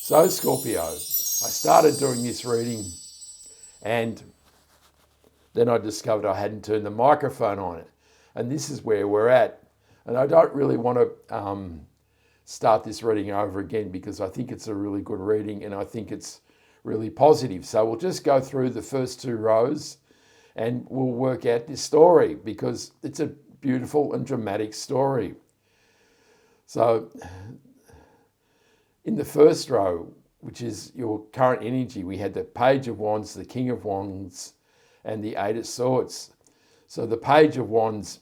So Scorpio, I started doing this reading and then I discovered I hadn't turned the microphone on it. And this is where we're at. And I don't really want to start this reading over again because I think it's a really good reading and I think it's really positive. So we'll just go through the first two rows and we'll work out this story because it's a beautiful and dramatic story. So in the first row, which is your current energy, we had the Page of Wands, the King of Wands, and the Eight of Swords. So the Page of Wands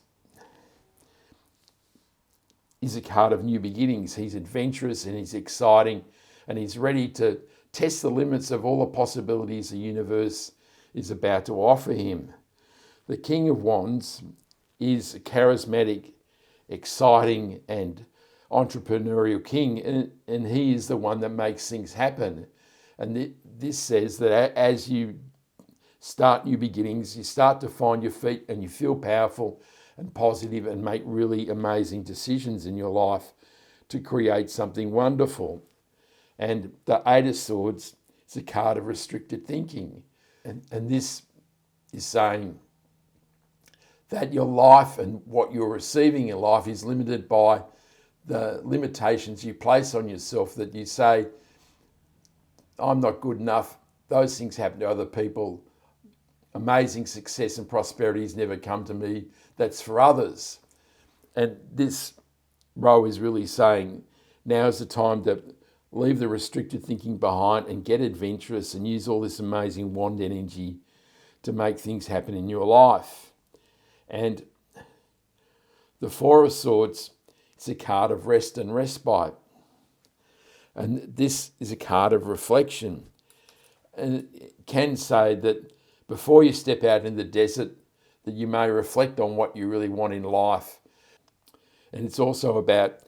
is a card of new beginnings. He's adventurous and he's exciting and he's ready to test the limits of all the possibilities the universe is about to offer him. The King of Wands is a charismatic, exciting and entrepreneurial king, and he is the one that makes things happen. And this says that as you start new beginnings, you start to find your feet and you feel powerful and positive and make really amazing decisions in your life to create something wonderful. And the Eight of Swords is a card of restricted thinking. And this is saying that your life and what you're receiving in life is limited by the limitations you place on yourself, that you say, I'm not good enough. Those things happen to other people. Amazing success and prosperity has never come to me. That's for others. And this row is really saying, now is the time to leave the restricted thinking behind and get adventurous and use all this amazing wand energy to make things happen in your life. And the Four of Swords, it's a card of rest and respite. And this is a card of reflection. And it can say that before you step out in the desert, that you may reflect on what you really want in life. And it's also about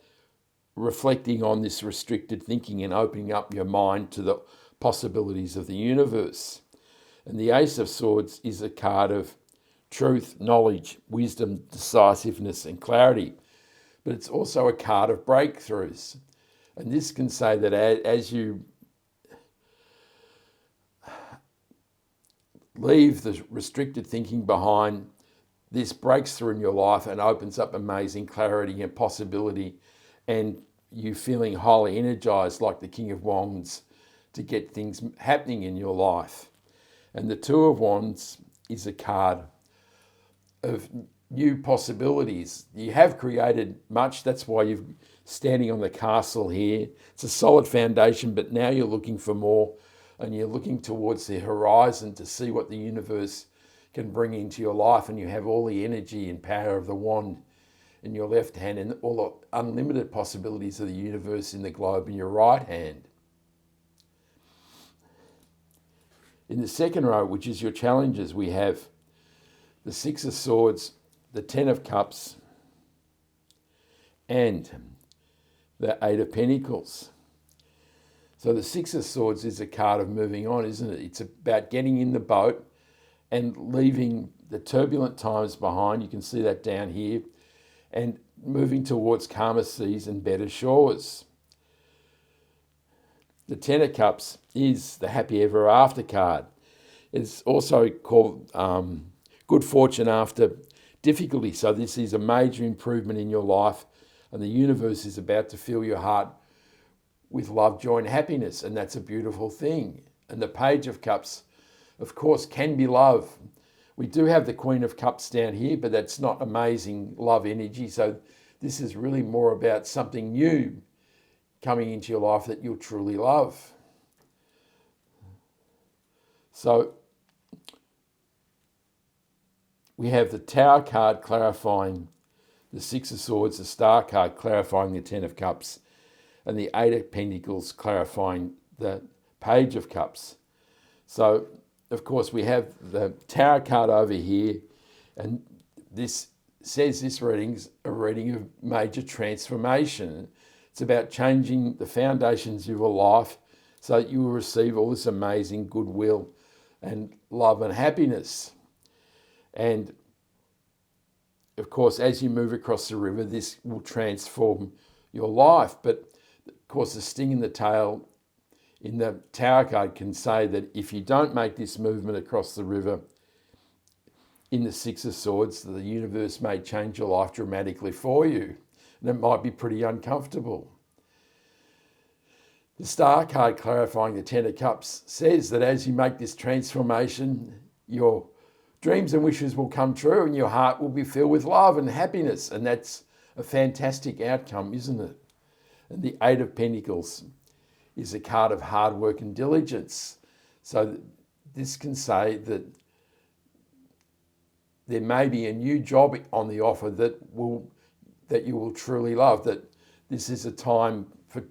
reflecting on this restricted thinking and opening up your mind to the possibilities of the universe. And the Ace of Swords is a card of truth, knowledge, wisdom, decisiveness, and clarity. But it's also a card of breakthroughs. And this can say that as you leave the restricted thinking behind, this breaks through in your life and opens up amazing clarity and possibility, and you feeling highly energized like the King of Wands to get things happening in your life. And the Two of Wands is a card of new possibilities. You have created much. That's why you're standing on the castle here. It's a solid foundation, but now you're looking for more and you're looking towards the horizon to see what the universe can bring into your life. And you have all the energy and power of the wand in your left hand and all the unlimited possibilities of the universe in the globe in your right hand. In the second row, which is your challenges, we have the Six of Swords, the Ten of Cups, and the Eight of Pentacles. So the Six of Swords is a card of moving on, isn't it? It's about getting in the boat and leaving the turbulent times behind. You can see that down here. And moving towards calmer seas and better shores. The Ten of Cups is the Happy Ever After card. It's also called good fortune after difficulty. So this is a major improvement in your life, and the universe is about to fill your heart with love, joy, and happiness, and that's a beautiful thing. And the Page of Cups, of course, can be love. We do have the Queen of Cups down here, but that's not amazing love energy. So this is really more about something new coming into your life that you'll truly love. So we have the Tower card clarifying the Six of Swords, the Star card clarifying the Ten of Cups, and the Eight of Pentacles clarifying the Page of Cups. So, of course, we have the Tower card over here, and this says this reading's a reading of major transformation. It's about changing the foundations of your life so that you will receive all this amazing goodwill and love and happiness. And of course, as you move across the river, this will transform your life. But of course, the sting in the tail in the Tower card can say that if you don't make this movement across the river in the Six of Swords, the universe may change your life dramatically for you. And it might be pretty uncomfortable. The Star card clarifying the Ten of Cups says that as you make this transformation, your dreams and wishes will come true and your heart will be filled with love and happiness. And that's a fantastic outcome, isn't it? And the Eight of Pentacles is a card of hard work and diligence. So this can say that there may be a new job on the offer that you will truly love, that this is a time for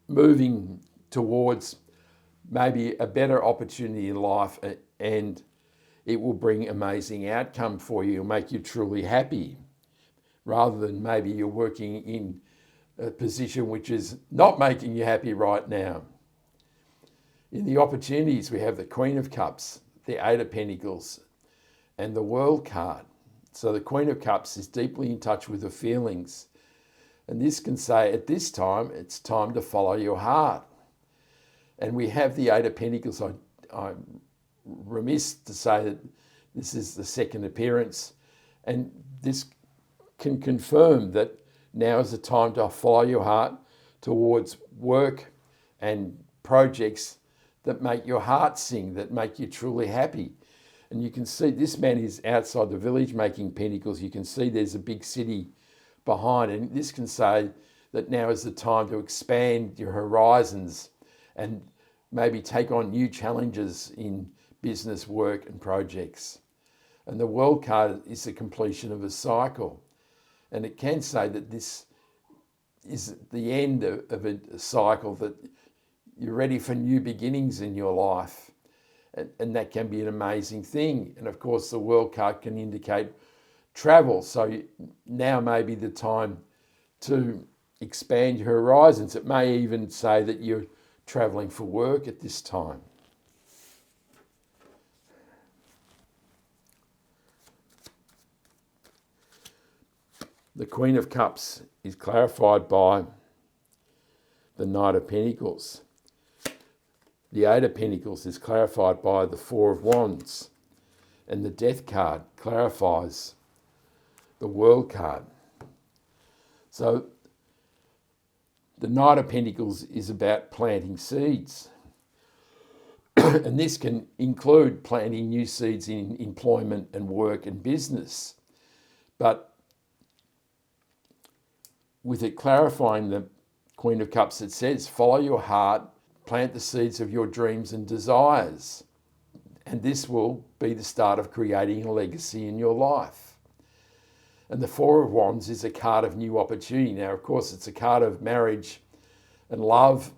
moving towards maybe a better opportunity in life, and it will bring amazing outcome for you. It'll make you truly happy, rather than maybe you're working in a position which is not making you happy right now. In the opportunities, we have the Queen of Cups, the Eight of Pentacles, and the World card. So the Queen of Cups is deeply in touch with her feelings. And this can say at this time, it's time to follow your heart. And we have the Eight of Pentacles. I'm remiss to say that this is the second appearance. And this can confirm that now is the time to follow your heart towards work and projects that make your heart sing, that make you truly happy. And you can see this man is outside the village making pentacles. You can see there's a big city behind. And this can say that now is the time to expand your horizons and maybe take on new challenges in business, work and projects. And the World card is the completion of a cycle. And it can say that this is the end of a cycle, that you're ready for new beginnings in your life. And that can be an amazing thing. And of course, the World card can indicate travel. So now may be the time to expand your horizons. It may even say that you're traveling for work at this time. The Queen of Cups is clarified by the Knight of Pentacles. The Eight of Pentacles is clarified by the Four of Wands. And the Death card clarifies the World card. So the Knight of Pentacles is about planting seeds. And this can include planting new seeds in employment and work and business. But with it clarifying the Queen of Cups, it says, follow your heart, plant the seeds of your dreams and desires. And this will be the start of creating a legacy in your life. And the Four of Wands is a card of new opportunity. Now, of course, it's a card of marriage and love.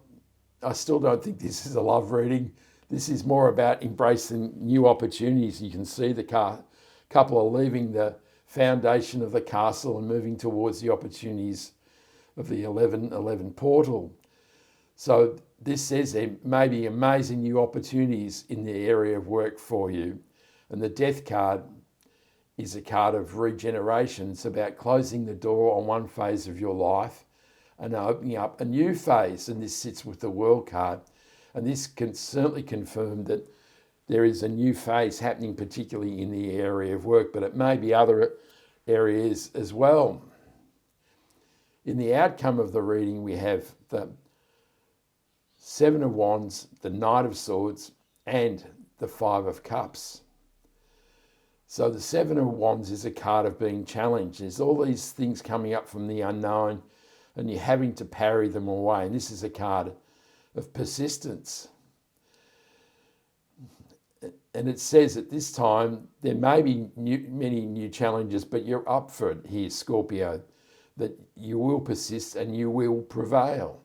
I still don't think this is a love reading. This is more about embracing new opportunities. You can see the couple are leaving the foundation of the castle and moving towards the opportunities of the 1111 portal. So this says there may be amazing new opportunities in the area of work for you. And the Death card is a card of regeneration. It's about closing the door on one phase of your life and opening up a new phase. And this sits with the World card. And this can certainly confirm that there is a new phase happening, particularly in the area of work, but it may be other areas as well. In the outcome of the reading, we have the Seven of Wands, the Knight of Swords, and the Five of Cups. So the Seven of Wands is a card of being challenged. There's all these things coming up from the unknown, and you're having to parry them away. And this is a card of persistence. And it says at this time, there may be many new challenges, but you're up for it here, Scorpio, that you will persist and you will prevail.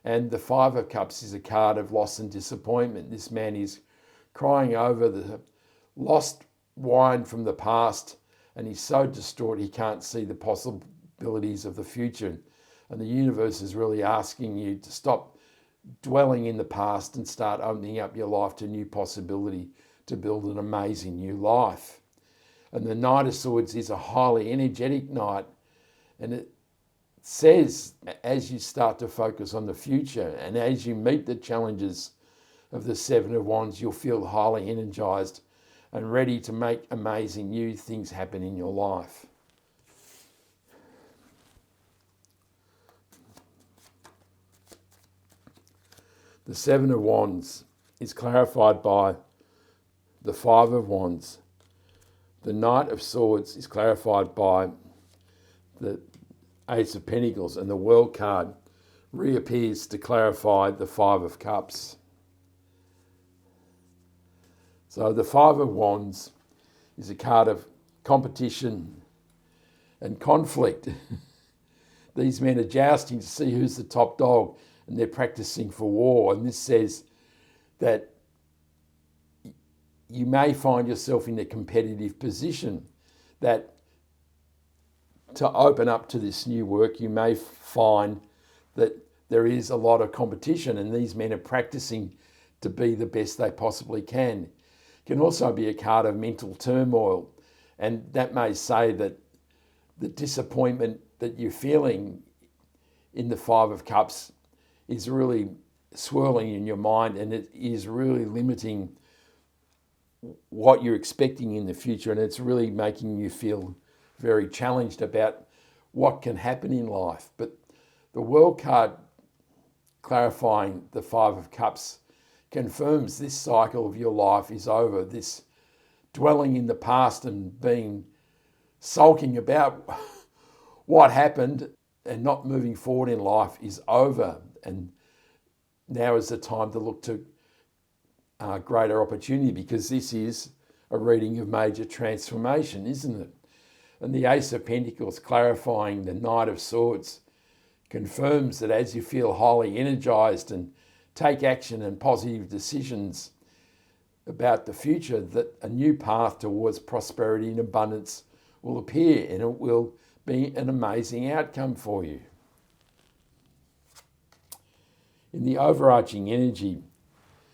And the Five of Cups is a card of loss and disappointment. This man is crying over the lost wine from the past, and he's so distraught he can't see the possibilities of the future. And the universe is really asking you to stop dwelling in the past and start opening up your life to new possibility to build an amazing new life. And the Knight of Swords is a highly energetic knight, and it says as you start to focus on the future and as you meet the challenges of the Seven of Wands, you'll feel highly energized and ready to make amazing new things happen in your life. The Seven of Wands is clarified by the Five of Wands. The Knight of Swords is clarified by the Ace of Pentacles, and the World card reappears to clarify the Five of Cups. So the Five of Wands is a card of competition and conflict. These men are jousting to see who's the top dog, and they're practicing for war. And this says that you may find yourself in a competitive position, that to open up to this new work, you may find that there is a lot of competition and these men are practicing to be the best they possibly can. It can also be a card of mental turmoil, and that may say that the disappointment that you're feeling in the Five of Cups is really swirling in your mind, and it is really limiting what you're expecting in the future, and it's really making you feel very challenged about what can happen in life. But the World card clarifying the Five of Cups confirms this cycle of your life is over. This dwelling in the past and being sulking about what happened and not moving forward in life is over. And now is the time to look to greater opportunity, because this is a reading of major transformation, isn't it? And the Ace of Pentacles clarifying the Knight of Swords confirms that as you feel highly energized and take action and positive decisions about the future, that a new path towards prosperity and abundance will appear, and it will be an amazing outcome for you. In the overarching energy,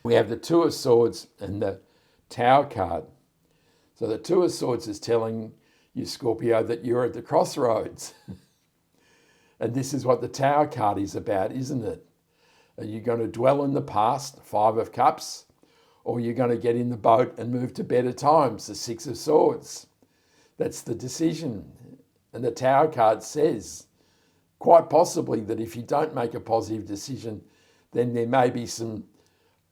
we have the Two of Swords and the Tower card. So the Two of Swords is telling you, Scorpio, that you're at the crossroads. And this is what the Tower card is about, isn't it? Are you going to dwell in the past, Five of Cups, or are you going to get in the boat and move to better times, the Six of Swords? That's the decision. And the Tower card says, quite possibly, that if you don't make a positive decision, then there may be some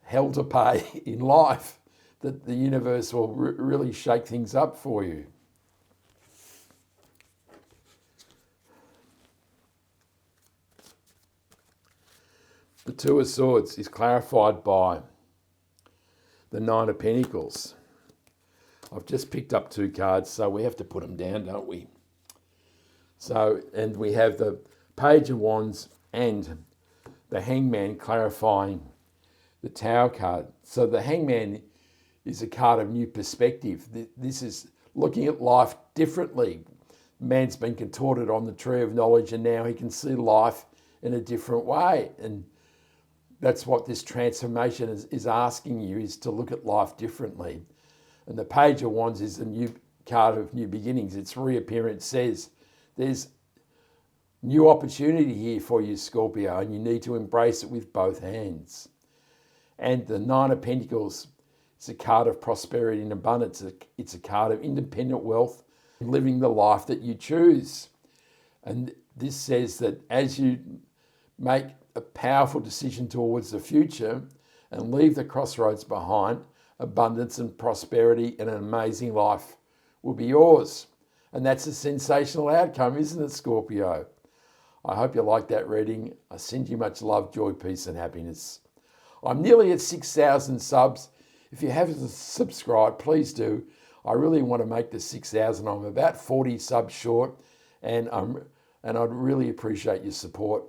hell to pay in life, that the universe will really shake things up for you. The Two of Swords is clarified by the Nine of Pentacles. I've just picked up two cards, so we have to put them down, don't we? So, and we have the Page of Wands and the Hangman clarifying the Tower card. So the Hangman is a card of new perspective. This is looking at life differently. Man's been contorted on the tree of knowledge, and now he can see life in a different way. And that's what this transformation is asking you, is to look at life differently. And the Page of Wands is a new card of new beginnings. Its reappearance says there's new opportunity here for you, Scorpio, and you need to embrace it with both hands. And the Nine of Pentacles is a card of prosperity and abundance. It's a card of independent wealth and living the life that you choose. And this says that as you make a powerful decision towards the future and leave the crossroads behind, abundance and prosperity and an amazing life will be yours. And that's a sensational outcome, isn't it, Scorpio? I hope you like that reading. I send you much love, joy, peace and happiness. I'm nearly at 6,000 subs. If you haven't subscribed, please do. I really want to make the 6,000. I'm about 40 subs short, and I'd really appreciate your support.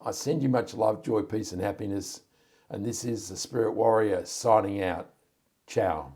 I send you much love, joy, peace and happiness. And this is the Spirit Warrior signing out. Ciao.